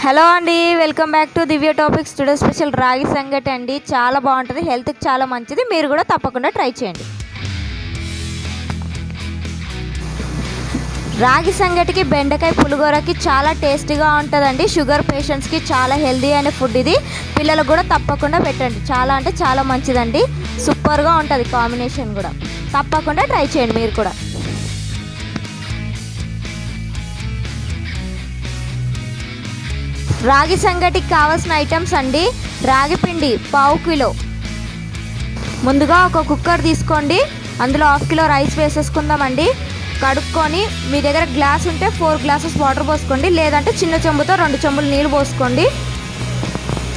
Hello అండి, welcome back to Divya topics. Today special రాగి సంగటి అండి. చాలా బాగుంటుంది, హెల్త్కి చాలా మంచిది. మీరు కూడా తప్పకుండా ట్రై చేయండి. రాగి సంగటికి బెండకాయ పులిహోరకి చాలా టేస్టీగా ఉంటుందండి. షుగర్ పేషెంట్స్కి చాలా హెల్దీ అయిన ఫుడ్ ఇది. పిల్లలకు కూడా తప్పకుండా పెట్టండి. చాలా అంటే చాలా మంచిదండి. సూపర్గా ఉంటుంది కాంబినేషన్ కూడా. తప్పకుండా ట్రై చేయండి మీరు కూడా. రాగి సంగటికి కావాల్సిన ఐటమ్స్ అండి. రాగి పిండి పావు కిలో. ముందుగా ఒక కుక్కర్ తీసుకోండి, అందులో హాఫ్ కిలో రైస్ వేసేసుకుందామండి. కడుక్కొని మీ దగ్గర గ్లాస్ ఉంటే 4 గ్లాసెస్ వాటర్ పోసుకోండి, లేదంటే చిన్న చెంబుతో 2 చెంబులు నీళ్ళు పోసుకోండి.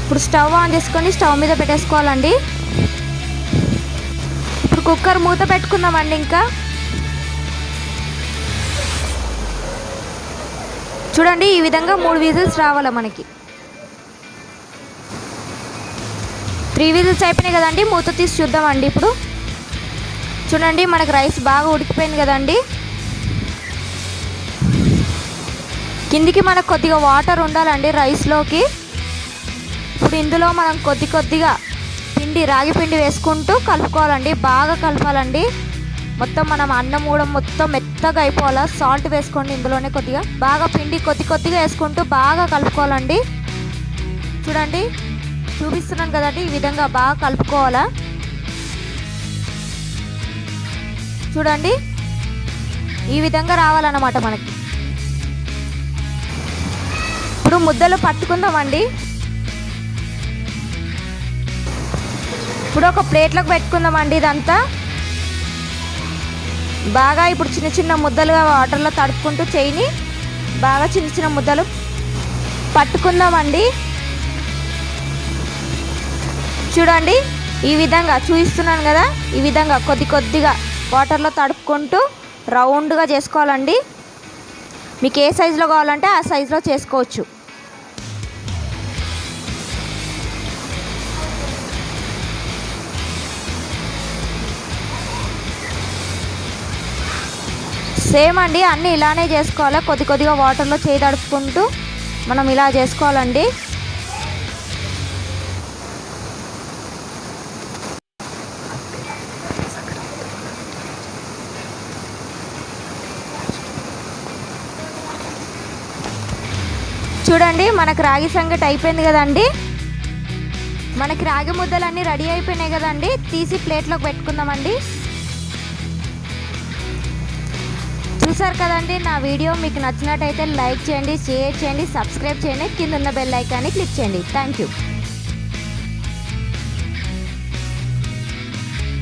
ఇప్పుడు స్టవ్ ఆన్ చేసుకొని స్టవ్ మీద పెట్టేసుకోవాలండి. ఇప్పుడు కుక్కర్ మూత పెట్టుకుందామండి. ఇంకా చూడండి, ఈ విధంగా 3 విజిల్స్ రావాలి మనకి. 3 విజిల్స్ అయిపోయినాయి కదండి. మూత తీసి చూద్దామండి. ఇప్పుడు చూడండి, మనకు రైస్ బాగా ఉడికిపోయింది కదండి. కిందికి మనకు కొద్దిగా వాటర్ ఉండాలండి రైస్లోకి. ఇప్పుడు ఇందులో మనం కొద్దిగా రాగి పిండి వేసుకుంటూ కలుపుకోవాలండి. బాగా కలపాలండి. మొత్తం మనం అన్నం కూడా మొత్తం మెత్తగా అయిపోవాలా. సాల్ట్ వేసుకోండి ఇందులోనే కొద్దిగా. బాగా పిండి కొద్దిగా వేసుకుంటూ బాగా కలుపుకోవాలండి. చూడండి, చూపిస్తున్నాను కదండి, ఈ విధంగా బాగా కలుపుకోవాలా. చూడండి, ఈ విధంగా రావాలన్నమాట మనకి. ఇప్పుడు ముద్దలు పట్టుకుందామండి. ఇప్పుడు ఒక ప్లేట్లోకి పెట్టుకుందామండి. ఇదంతా బాగా ఇప్పుడు చిన్న ముద్దలుగా వాటర్లో తడుపుకుంటూ చేయిని బాగా చిన్న ముద్దలు పట్టుకుందామండి. చూడండి, ఈ విధంగా చూపిస్తున్నాను కదా, ఈ విధంగా కొద్దిగా వాటర్లో తడుపుకుంటూ రౌండ్గా చేసుకోవాలండి. మీకు ఏ సైజులో కావాలంటే ఆ సైజులో చేసుకోవచ్చు. సేమ్ అండి, అన్నీ ఇలానే చేసుకోవాలి. కొద్దిగా వాటర్లో చేయి తడుపుకుంటూ మనం ఇలా చేసుకోవాలండి. చూడండి, మనకు రాగి సంగటి అయిపోయింది కదండి. మనకి రాగి ముద్దలన్నీ రెడీ అయిపోయినాయి కదండి. తీసి ప్లేట్లోకి పెట్టుకుందామండి. చూసారు కదండి, నా వీడియో మీకు నచ్చినట్టయితే లైక్ చేయండి, షేర్ చేయండి, సబ్స్క్రైబ్ చేయండి, కింద ఉన్న బెల్ ఐకాన్ని క్లిక్ చేయండి. Thank you.